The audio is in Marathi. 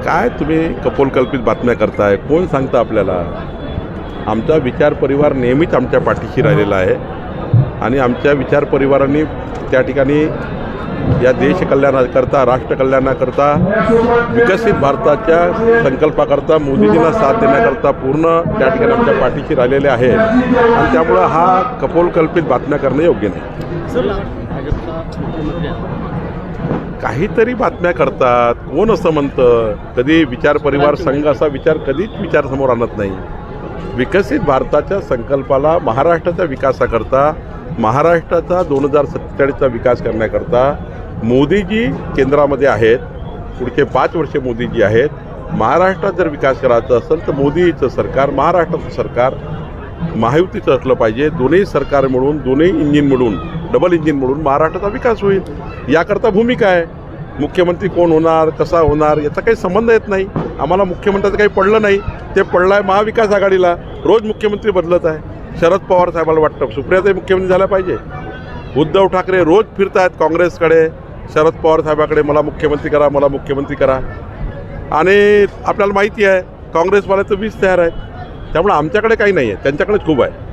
काय तुम्ही कपोलकल्पित बातम्या करताय? कोण सांगतं आपल्याला? आमचा विचार परिवार नेहमीच आमच्या पाठीशी राहिलेला आहे आणि आमच्या विचार परिवारांनी त्या ठिकाणी या देश कल्याणाकरता, राष्ट्र कल्याणाकरता, विकसित भारताच्या संकल्पाकरता, मोदीजींना साथ देण्याकरता पूर्ण त्या ठिकाणी आमच्या पाठीशी राहिलेले आहेत आणि त्यामुळं हा कपोलकल्पित बातम्या करणं योग्य नाही. काहीतरी बातम्या करतात, कोण असं म्हणतं? कधी विचार परिवार संघ असा विचार कधीच विचारसमोर आणत नाही. विकसित भारताच्या संकल्पाला, महाराष्ट्राच्या विकासाकरता, महाराष्ट्राचा 2047चा विकास करण्याकरता मोदीजी केंद्रामध्ये आहेत. पुढचे 5 वर्षे मोदीजी आहेत. महाराष्ट्रात जर विकास करायचा असेल तर मोदीचं सरकार, महाराष्ट्राचं सरकार महायुतीचं असलं पाहिजे. दोन्ही सरकार मिळून, दोन्ही इंजिन मिळून, डबल इंजिन मिळून महाराष्ट्राचा विकास होईल. याकरता भूमिका आहे. मुख्यमंत्री कोण होणार, कसा होणार याचा काही संबंध येत नाही. आम्हाला मुख्यमंत्र्याचं काही पडलं नाही. ते पडलं आहे महाविकास आघाडीला. रोज मुख्यमंत्री बदलत आहे. शरद पवार साहेबाला वाटतं सुप्रियाताई मुख्यमंत्री झाला पाहिजे. उद्धव ठाकरे रोज फिरत आहेत काँग्रेसकडे, शरद पवार साहेबाकडे, मला मुख्यमंत्री करा, मला मुख्यमंत्री करा. आणि आपल्याला माहिती आहे काँग्रेसवाले तर 20 तयार आहेत. त्यामुळे आमच्याकडे काही नाही आहे, त्यांच्याकडेच खूप आहे.